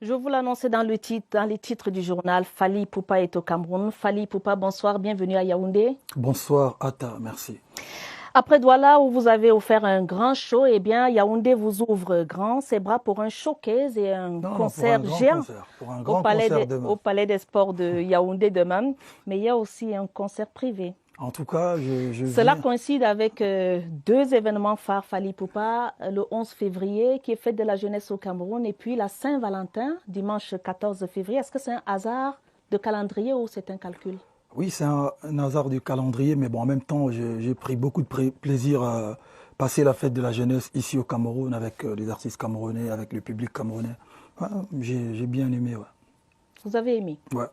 Je vous l'annonçais dans les titres du journal, Fally Ipupa est au Cameroun. Fally Ipupa, bonsoir, bienvenue à Yaoundé. Bonsoir Atta, merci. Après Douala, où vous avez offert un grand show, eh bien, Yaoundé vous ouvre grand ses bras pour un showcase et un concert géant au Palais des Sports de Yaoundé demain. Mais il y a aussi un concert privé. En tout cas, Cela coïncide avec deux événements phares Fally Ipupa, le 11 février, qui est fête de la jeunesse au Cameroun, et puis la Saint-Valentin, dimanche 14 février. Est-ce que c'est un hasard de calendrier ou c'est un calcul? Oui, c'est un hasard du calendrier, mais bon, en même temps, j'ai pris beaucoup de plaisir à passer la fête de la jeunesse ici au Cameroun avec les artistes camerounais, avec le public camerounais. Ouais, j'ai bien aimé, ouais. Vous avez aimé? Ouais.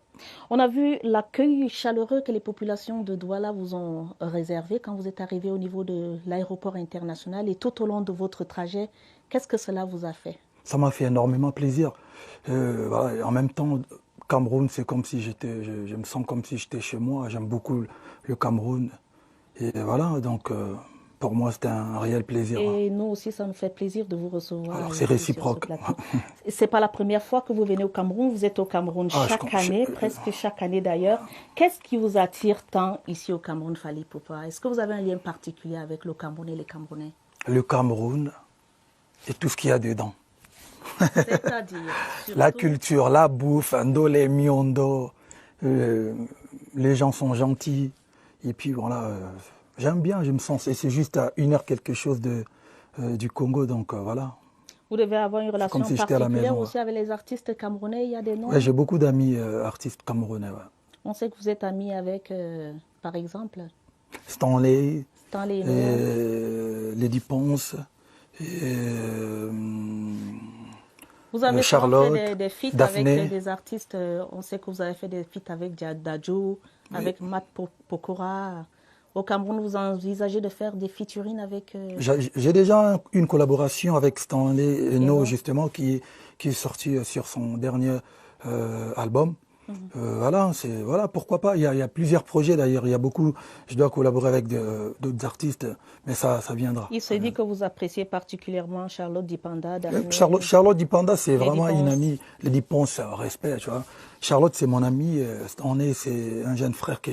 On a vu l'accueil chaleureux que les populations de Douala vous ont réservé quand vous êtes arrivé au niveau de l'aéroport international et tout au long de votre trajet. Qu'est-ce que cela vous a fait? Ça m'a fait énormément plaisir. Voilà, en même temps, Cameroun, c'est comme si je me sens comme si j'étais chez moi. J'aime beaucoup le Cameroun. Et voilà, donc pour moi, c'était un réel plaisir. Et nous aussi, ça nous fait plaisir de vous recevoir. Alors, c'est réciproque. C'est pas la première fois que vous venez au Cameroun. Vous êtes au Cameroun chaque année, presque chaque année d'ailleurs. Qu'est-ce qui vous attire tant ici au Cameroun, Fally Ipupa? Est-ce que vous avez un lien particulier avec le Cameroun et les Camerounais? Le Cameroun et tout ce qu'il y a dedans. C'est-à-dire la culture, la bouffe, ndolé, miondo, les gens sont gentils. Et puis voilà, j'aime bien, je me sens, c'est juste à 1 heure quelque chose du Congo, donc voilà. Vous devez avoir une relation si particulière aussi avec les artistes camerounais, il y a des noms? Ouais, j'ai beaucoup d'amis artistes camerounais. Ouais. On sait que vous êtes amis avec, par exemple Stanley Lady Ponce, vous avez Charlotte, fait des feats avec des artistes, on sait que vous avez fait des feats avec Dadju, avec Matt Pokora. Au Cameroun, vous envisagez de faire des featurines avec... J'ai déjà une collaboration avec Stanley Eno, justement, qui est sorti sur son dernier album. Voilà, pourquoi pas. Il y a plusieurs projets d'ailleurs. Il y a beaucoup. Je dois collaborer avec d'autres artistes, mais ça viendra. Il se dit que vous appréciez particulièrement Charlotte Dipanda. Charlotte Dipanda, c'est vraiment une amie. Lady Ponce, respect, tu vois. Charlotte, c'est mon amie. Stanley, c'est un jeune frère que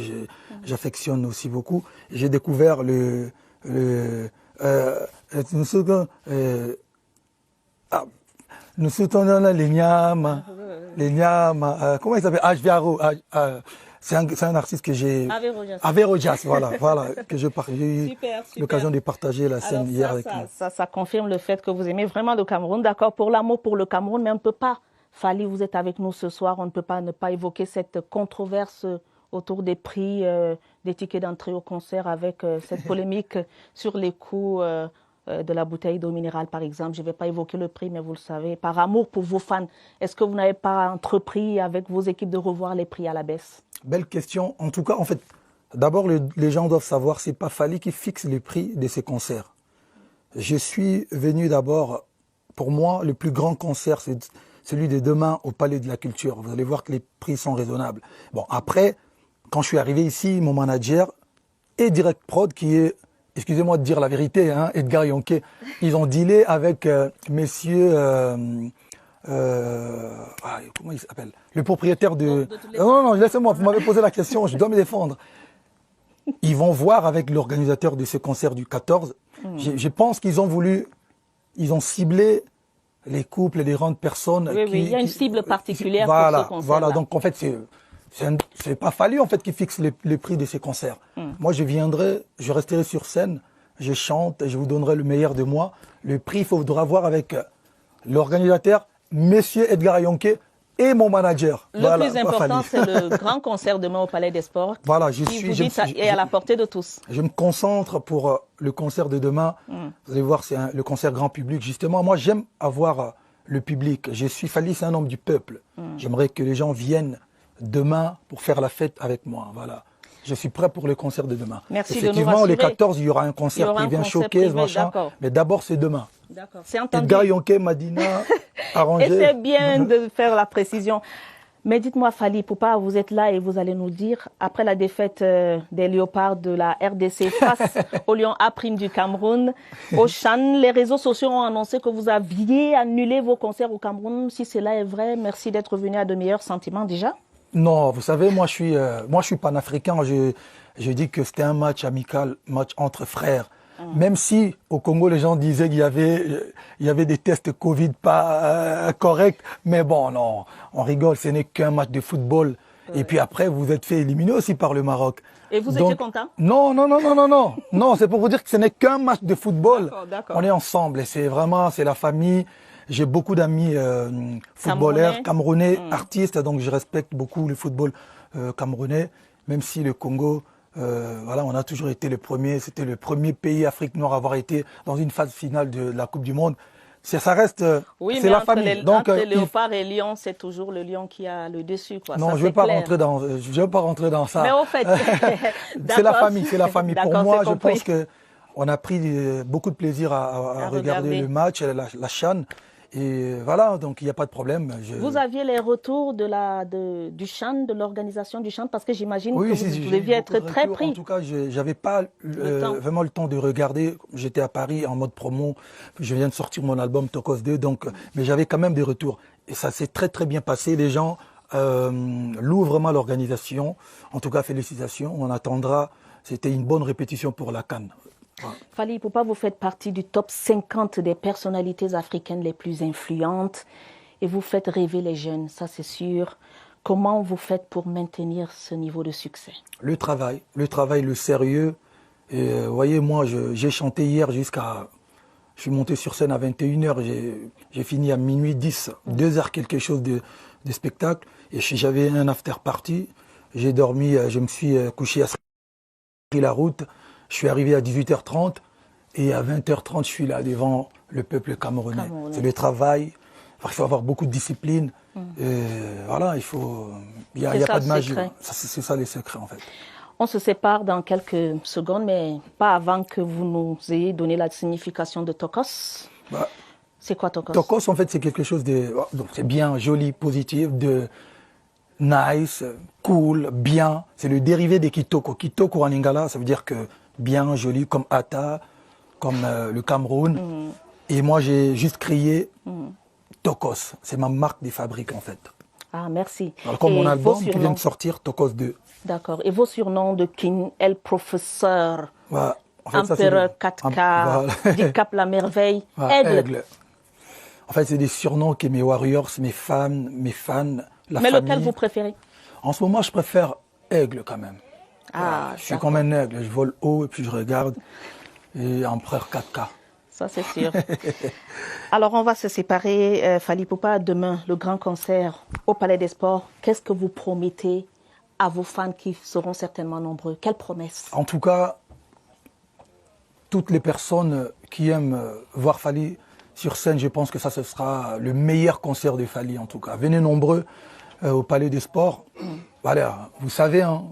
j'affectionne aussi beaucoup. J'ai découvert nous soutenons les Nyama. Les Nyama, comment il s'appelle? Ajviaro. C'est un artiste que j'ai... Averojas, voilà, que j'ai eu l'occasion de partager la scène hier avec lui. Ça confirme le fait que vous aimez vraiment le Cameroun. D'accord, pour l'amour pour le Cameroun, mais on ne peut pas. Fally, vous êtes avec nous ce soir, on ne peut pas ne pas évoquer cette controverse autour des prix des tickets d'entrée au concert avec cette polémique sur les coûts de la bouteille d'eau minérale, par exemple. Je ne vais pas évoquer le prix, mais vous le savez. Par amour pour vos fans, est-ce que vous n'avez pas entrepris avec vos équipes de revoir les prix à la baisse? Belle question. En tout cas, en fait, d'abord, les gens doivent savoir, c'est pas Fally qui fixe les prix de ses concerts. Je suis venu d'abord, pour moi, le plus grand concert, c'est celui de demain au Palais de la Culture. Vous allez voir que les prix sont raisonnables. Bon, après, quand je suis arrivé ici, mon manager et Direct Prod, qui est, excusez-moi de dire la vérité, hein, Edgar Yonke, ils ont dealé avec messieurs... comment il s'appelle? Le propriétaire de... Non, laissez-moi, vous m'avez posé la question, je dois me défendre. Ils vont voir avec l'organisateur de ce concert du 14. Je pense qu'ils ont voulu... Ils ont ciblé les couples et les grandes personnes. Oui, il y a une cible particulière voilà, pour ce concert. Voilà, donc en fait, c'est pas Fally en fait qui fixe les prix de ces concerts. Moi, je viendrai, je resterai sur scène, je chante, je vous donnerai le meilleur de moi. Le prix, il faudra voir avec l'organisateur, Monsieur Edgar Yonke, et mon manager. Le plus important, c'est le grand concert demain au Palais des Sports. Voilà, est à la portée de tous. Je me concentre pour le concert de demain. Vous allez voir, c'est le concert grand public. Justement, moi, j'aime avoir le public. Je suis Fally, c'est un homme du peuple. J'aimerais que les gens viennent demain pour faire la fête avec moi. Voilà. Je suis prêt pour le concert de demain. Merci effectivement, de nous rassurer. le 14, il y aura un concert qui vient choquer, machin. Mais d'abord, c'est demain. D'accord. C'est entendu. Edgar Yonke, Madina, arrangé. Et c'est bien de faire la précision. Mais dites-moi, Fally Ipupa, vous êtes là et vous allez nous dire, après la défaite des Léopards de la RDC face au Lion A' du Cameroun, au Chan, les réseaux sociaux ont annoncé que vous aviez annulé vos concerts au Cameroun. Si cela est vrai, merci d'être venu à de meilleurs sentiments déjà. Non, vous savez, moi je suis panafricain. Je dis que c'était un match amical, match entre frères. Même si au Congo les gens disaient qu'il y avait des tests Covid pas corrects, mais bon, non, on rigole, ce n'est qu'un match de football. Et puis après, vous êtes fait éliminer aussi par le Maroc. Et vous étiez content? Non, non, c'est pour vous dire que ce n'est qu'un match de football. D'accord. On est ensemble et c'est la famille. J'ai beaucoup d'amis footballeurs, camerounais, artistes, donc je respecte beaucoup le football camerounais, même si le Congo, voilà, on a toujours été le premier, c'était le premier pays Afrique noire à avoir été dans une phase finale de la Coupe du Monde. Ça reste, oui, c'est la famille. Donc, entre Léopard et Lion, c'est toujours le Lion qui a le dessus, quoi. Non, ça, je ne veux pas rentrer dans ça. Mais au fait, c'est la famille. Pour moi, je compris. pense que on a pris beaucoup de plaisir à regarder le match, la CHAN. Et voilà, donc il n'y a pas de problème. Vous aviez les retours du CHAN, de l'organisation du CHAN, parce que j'imagine que vous deviez être très pris. En tout cas, j'avais pas vraiment le temps de regarder. J'étais à Paris en mode promo. Je viens de sortir mon album Tokos 2, donc, mais j'avais quand même des retours. Et ça s'est très très bien passé. Les gens louent vraiment l'organisation. En tout cas, félicitations. On attendra. C'était une bonne répétition pour la CAN. Fally Ipupa, vous faites partie du top 50 des personnalités africaines les plus influentes et vous faites rêver les jeunes, ça c'est sûr. Comment vous faites pour maintenir ce niveau de succès? Le travail, le sérieux. Et vous voyez, moi, j'ai chanté hier jusqu'à... Je suis monté sur scène à 21h, j'ai fini à minuit 10, 2h quelque chose de spectacle. Et j'avais un after party, j'ai dormi, je me suis couché à pris la route. Je suis arrivé à 18h30 et à 20h30, je suis là devant le peuple camerounais. C'est le travail. Il faut avoir beaucoup de discipline. Et voilà, il n'y a pas de magie. C'est ça les secrets en fait. On se sépare dans quelques secondes, mais pas avant que vous nous ayez donné la signification de Tokos. C'est quoi Tokos? Tokos, en fait, c'est quelque chose de... C'est bien, joli, positif, de nice, cool, bien. C'est le dérivé des Kitoko. Kitoko en lingala, ça veut dire que bien, joli, comme Ata, comme le Cameroun. Et moi, j'ai juste crié Tokos. C'est ma marque des fabriques, en fait. Ah, merci. Alors, comme mon album qui vient de sortir, Tokos 2. D'accord. Et vos surnoms de King, El Professeur, en fait, Empereur 4K, Dicap la merveille, Aigle. En fait, c'est des surnoms que mes warriors, mes fans, la famille... Mais lequel vous préférez? En ce moment, je préfère Aigle, quand même. Ah, je suis comme un aigle, je vole haut et puis je regarde. Et Empereur 4K. Ça, c'est sûr. Alors, on va se séparer. Fally Ipupa, demain, le grand concert au Palais des Sports. Qu'est-ce que vous promettez à vos fans qui seront certainement nombreux? Quelle promesse? En tout cas, toutes les personnes qui aiment voir Fally sur scène, je pense que ça, ce sera le meilleur concert de Fally, en tout cas. Venez nombreux au Palais des Sports. Voilà, vous savez, hein,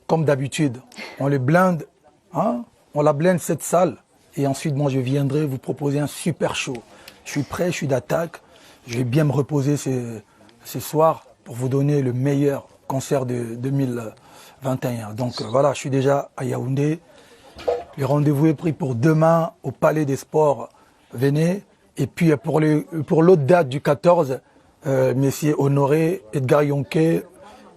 comme d'habitude, on les blinde, hein, on la blinde cette salle. Et ensuite, moi, je viendrai vous proposer un super show. Je suis prêt, je suis d'attaque. Je vais bien me reposer ce soir pour vous donner le meilleur concert de 2021. Donc voilà, je suis déjà à Yaoundé. Le rendez-vous est pris pour demain au Palais des Sports. Venez. Et puis pour l'autre date du 14, messieurs Honoré, Edgar Yonke,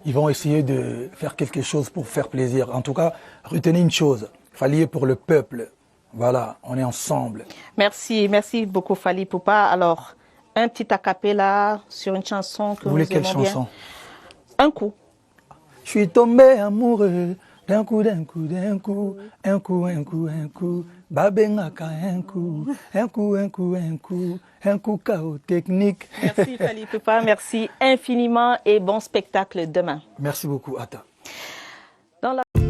ils vont essayer de faire quelque chose pour faire plaisir. En tout cas, retenez une chose, Fally est pour le peuple. Voilà, on est ensemble. Merci beaucoup Fally Ipupa. Alors, un petit a cappella sur une chanson que vous voulez nous aimons quelle bien. chanson? Un coup. Je suis tombé amoureux d'un coup, d'un coup, d'un coup, un coup, un coup, un coup, babengaka un coup, un coup, un coup, un coup, un coup chaos technique. Merci Fally Ipupa, merci infiniment et bon spectacle demain. Merci beaucoup, Atta. Dans la...